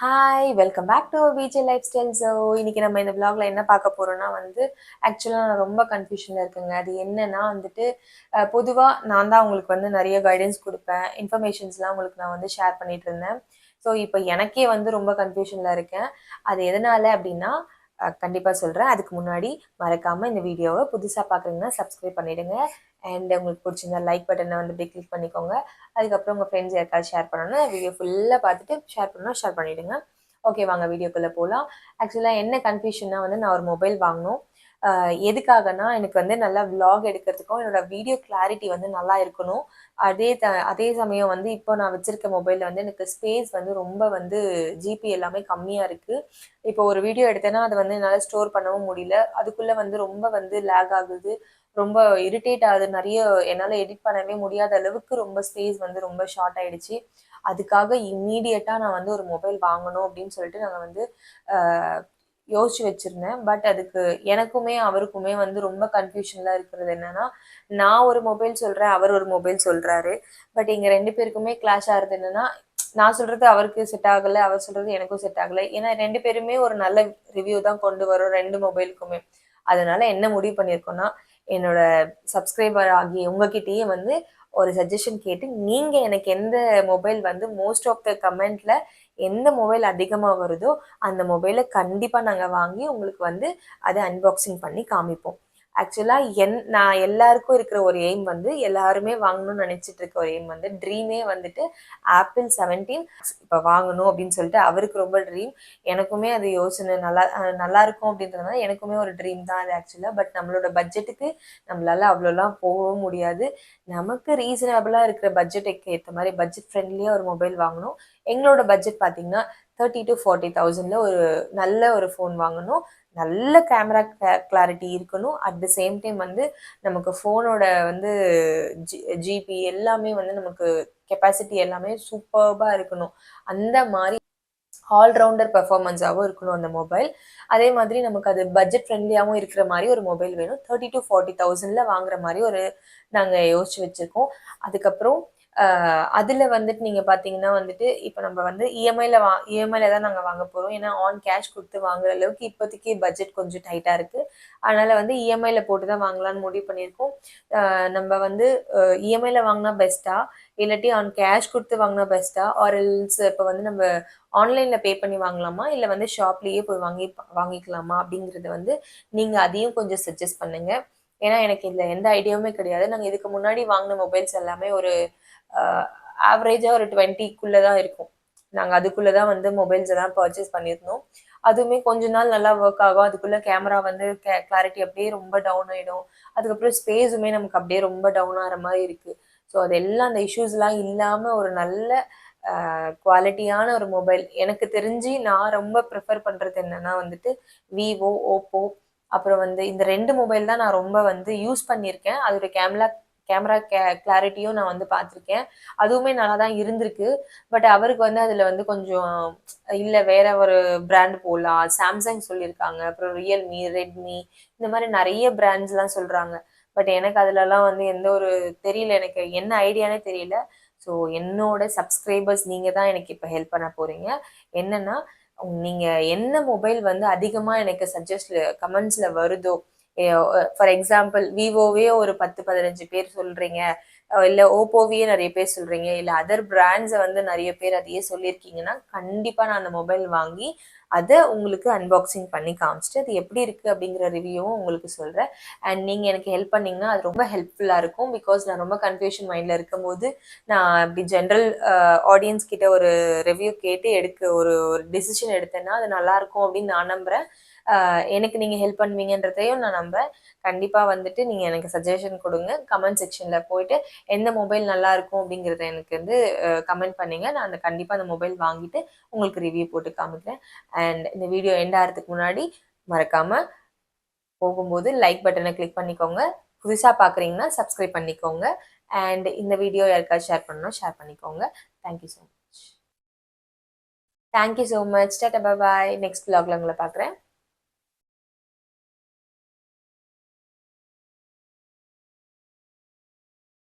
Hi welcome back to VJ lifestyle. So இன்னைக்கு நம்ம இந்த vlogல என்ன பார்க்க போறோம்னா ஆக்சுவலாக நான் ரொம்ப கன்ஃபியூஷனில் இருக்குங்க. அது என்னன்னா பொதுவாக நான் தான் உங்களுக்கு நிறைய கைடன்ஸ் கொடுப்பேன், இன்ஃபர்மேஷன்ஸ்லாம் உங்களுக்கு நான் ஷேர் பண்ணிட்டு இருந்தேன். ஸோ இப்போ எனக்கே ரொம்ப கன்ஃபியூஷனில் இருக்கேன். அது எதனால அப்படின்னா கண்டிப்பாக சொல்கிறேன். அதுக்கு முன்னாடி மறக்காமல் இந்த வீடியோவை புதுசாக பார்க்குறீங்கன்னா சப்ஸ்கிரைப் பண்ணிவிடுங்க. அண்ட் உங்களுக்கு பிடிச்சிருந்தா லைக் பட்டனை கிளிக் பண்ணிக்கோங்க. அதுக்கப்புறம் உங்கள் ஃப்ரெண்ட்ஸ் யாருக்காவது ஷேர் பண்ணணும்னா வீடியோ ஃபுல்லாக பார்த்துட்டு ஷேர் பண்ணால் ஷேர் பண்ணிவிடுங்க. ஓகே, வாங்க வீடியோக்குள்ளே போகலாம். ஆக்சுவலாக என்ன கன்ஃபியூஷன்னா நான் ஒரு மொபைல் வாங்கணும். எதுக்காகனா எனக்கு நல்லா விலாக் எடுக்கிறதுக்கும் என்னோட வீடியோ கிளாரிட்டி நல்லா இருக்கணும். அதே சமயம் இப்போ நான் வச்சிருக்க மொபைலில் எனக்கு ஸ்பேஸ் ரொம்ப ஜிபி எல்லாமே கம்மியாக இருக்குது. இப்போ ஒரு வீடியோ எடுத்தேன்னா அதை என்னால் ஸ்டோர் பண்ணவும் முடியல. அதுக்குள்ளே ரொம்ப லேக் ஆகுது, ரொம்ப இரிட்டேட் ஆகுது. நிறைய என்னால் எடிட் பண்ணவே முடியாத அளவுக்கு ரொம்ப ஸ்பேஸ் ரொம்ப ஷார்ட் ஆயிடுச்சு. அதுக்காக இம்மீடியட்டாக நான் ஒரு மொபைல் வாங்கணும் அப்படின்னு சொல்லிட்டு நாங்கள் யோசிச்சு வச்சிருந்தேன். பட் அதுக்கு எனக்குமே அவருக்குமே ரொம்ப கன்ஃபியூஷன்லாம் இருக்கிறது என்னன்னா, நான் ஒரு மொபைல் சொல்றேன், அவர் ஒரு மொபைல் சொல்றாரு. பட் எங்க 2 பேருக்குமே கிளாஷ் ஆகுறது என்னன்னா, நான் சொல்றது அவருக்கு செட் ஆகல, அவர் சொல்றது எனக்கும் செட் ஆகல. ஏன்னா 2 பேருமே ஒரு நல்ல ரிவ்யூ தான் கொண்டு வரோம் 2 மொபைலுக்குமே. அதனால என்ன முடிவு பண்ணியிருக்கோம்னா, என்னோட சப்ஸ்கிரைபர் ஆகிய உங்ககிட்டயே ஒரு சஜஷன் கேட்டு, நீங்க எனக்கு எந்த மொபைல் மோஸ்ட் ஆஃப் த கமெண்ட்ல எந்த மொபைல் அதிகமாக வருதோ அந்த மொபைலை கண்டிப்பாக நாங்கள் வாங்கி உங்களுக்கு அதை அன்பாக்சிங் பண்ணி காமிப்போம். ஆக்சுவலாக நான் எல்லாருக்கும் இருக்கிற ஒரு எய்ம் எல்லாருமே வாங்கணும்னு நினச்சிட்டு இருக்க ஒரு எய்ம் ட்ரீமே ஆப்பிள் 17 இப்போ வாங்கணும் அப்படின்னு சொல்லிட்டு அவருக்கு ரொம்ப ட்ரீம். எனக்குமே அது யோசனை நல்லா இருக்கும் அப்படின்றதுனால எனக்குமே ஒரு ட்ரீம் தான் அது ஆக்சுவலாக. பட் நம்மளோட பட்ஜெட்டுக்கு நம்மளால அவ்வளோலாம் போகவும் முடியாது. நமக்கு ரீசனபிளாக இருக்கிற பட்ஜெட்டுக்கு ஏற்ற மாதிரி பட்ஜெட் ஃப்ரெண்ட்லியாக ஒரு மொபைல் வாங்கணும். எங்களோட பட்ஜெட் பார்த்தீங்கன்னா 30,000 to 40,000 ஒரு நல்ல ஒரு ஃபோன் வாங்கணும். நல்ல கேமரா கிளாரிட்டி இருக்கணும். அட் த சேம் டைம் நமக்கு ஃபோனோட ஜிபி எல்லாமே நமக்கு கெப்பாசிட்டி எல்லாமே சூப்பர்பாக இருக்கணும். அந்த மாதிரி ஆல்ரவுண்டர் பெர்ஃபார்மன்ஸாகவும் இருக்கணும் அந்த மொபைல். அதே மாதிரி நமக்கு அது பட்ஜெட் ஃப்ரெண்ட்லியாகவும் இருக்கிற மாதிரி ஒரு மொபைல் வேணும். 30,000 to 40,000 வாங்குற மாதிரி நாங்கள் யோசிச்சு வச்சுருக்கோம். அதுக்கப்புறம் அதில் நீங்கள் பார்த்தீங்கன்னா இப்போ நம்ம இஎம்ஐல தான் நாங்கள் வாங்க போகிறோம். ஏன்னா ஆன் கேஷ் கொடுத்து வாங்குற அளவுக்கு இப்போதைக்கு பட்ஜெட் கொஞ்சம் டைட்டாக இருக்குது. அதனால் இஎம்ஐல போட்டு தான் வாங்கலான்னு முடிவு பண்ணியிருக்கோம். நம்ம இஎம்ஐல வாங்கினா பெஸ்ட்டா, இல்லாட்டி ஆன் கேஷ் கொடுத்து வாங்கினா பெஸ்ட்டா, ஆர் எல்ஸ் இப்போ நம்ம ஆன்லைனில் பே பண்ணி வாங்கலாமா, இல்லை ஷாப்லேயே போய் வாங்கிக்கலாமா அப்படிங்கிறது நீங்கள் அதையும் கொஞ்சம் சஜஸ்ட் பண்ணுங்கள். ஏன்னா எனக்கு இதில் எந்த ஐடியாவுமே கிடையாது. நாங்கள் இதுக்கு முன்னாடி வாங்கின மொபைல்ஸ் எல்லாமே ஒரு ஆவரேஜாக ஒரு 20க்குள்ளே தான் இருக்கும். நாங்கள் அதுக்குள்ளே தான் மொபைல்ஸ் எல்லாம் பர்ச்சேஸ் பண்ணியிருந்தோம். அதுவுமே கொஞ்ச நாள் நல்லா ஒர்க் ஆகும். அதுக்குள்ளே கேமரா கிளாரிட்டி அப்படியே ரொம்ப டவுன் ஆகிடும். அதுக்கப்புறம் ஸ்பேஸுமே நமக்கு அப்படியே ரொம்ப டவுன் ஆகிற மாதிரி இருக்குது. ஸோ அதெல்லாம் அந்த இஷ்யூஸ்லாம் இல்லாமல் ஒரு நல்ல குவாலிட்டியான ஒரு மொபைல் எனக்கு தெரிஞ்சு நான் ரொம்ப ப்ரிஃபர் பண்ணுறது என்னன்னா விவோ, ஓப்போ, அப்புறம் இந்த 2 மொபைல் தான் நான் ரொம்ப யூஸ் பண்ணியிருக்கேன். அதோட கேமரா கிளாரிட்டியும் நான் பார்த்துருக்கேன். அதுவுமே நல்லா தான் இருந்திருக்கு. பட் அவருக்கு அதில் கொஞ்சம் இல்லை வேற ஒரு பிராண்ட் போடலாம், சாம்சங் சொல்லியிருக்காங்க, அப்புறம் ரியல்மி, ரெட்மி, இந்த மாதிரி நிறைய பிராண்ட்ஸ்லாம் சொல்கிறாங்க. பட் எனக்கு அதுலலாம் எந்த ஒரு தெரியல, எனக்கு என்ன ஐடியானே தெரியல. ஸோ என்னோட சப்ஸ்கிரைபர்ஸ் நீங்கள் தான் எனக்கு இப்போ ஹெல்ப் பண்ண போகிறீங்க. என்னன்னா, நீங்கள் என்ன மொபைல் அதிகமாக எனக்கு கமெண்ட்ஸில் வருதோ, ஃபார் எக்ஸாம்பிள் விவோவே ஒரு 10-15 பேர் சொல்கிறீங்க, இல்லை ஓப்போவையே நிறைய பேர் சொல்கிறீங்க, இல்லை அதர் பிராண்ட்ஸை நிறைய பேர் அதையே சொல்லியிருக்கீங்கன்னா கண்டிப்பாக நான் அந்த மொபைல் வாங்கி அதை உங்களுக்கு அன்பாக்சிங் பண்ணி காமிச்சிட்டு அது எப்படி இருக்குது அப்படிங்கிற ரிவ்யூவும் உங்களுக்கு சொல்கிறேன். அண்ட் நீங்கள் எனக்கு ஹெல்ப் பண்ணிங்கன்னா அது ரொம்ப ஹெல்ப்ஃபுல்லாக இருக்கும். பிகாஸ் நான் ரொம்ப கன்ஃபியூஷன் மைண்டில் இருக்கும்போது நான் இப்படி ஜென்ரல் ஆடியன்ஸ் கிட்ட ஒரு ரிவ்யூ கேட்டு ஒரு டிசிஷன் எடுத்தேன்னா அது நல்லாயிருக்கும் அப்படின்னு நான் நம்புகிறேன். எனக்கு நீங்கள் ஹெல்ப் பண்ணுவீங்கன்றதையும் நான் நம்புகிறேன். கண்டிப்பாக நீங்கள் எனக்கு சஜஷன் கொடுங்க. கமெண்ட் செக்ஷனில் போயிட்டு எந்த மொபைல் நல்லா இருக்கும் அப்படிங்கிறத எனக்கு கமெண்ட் பண்ணுங்க. நான் கண்டிப்பாக அந்த மொபைல் வாங்கிட்டு உங்களுக்கு ரிவ்யூ போட்டு காமிக்கிறேன். அண்ட் இந்த வீடியோ எண்ட் ஆகிறதுக்கு முன்னாடி மறக்காமல் போகும்போது லைக் பட்டனை கிளிக் பண்ணிக்கோங்க. புதுசாக பார்க்குறீங்கன்னா சப்ஸ்கிரைப் பண்ணிக்கோங்க. அண்ட் இந்த வீடியோ யாருக்காவது ஷேர் பண்ணணும் ஷேர் பண்ணிக்கோங்க. Thank you so much. Tata, bye. Next vlogல உங்களை பார்க்குறேன்.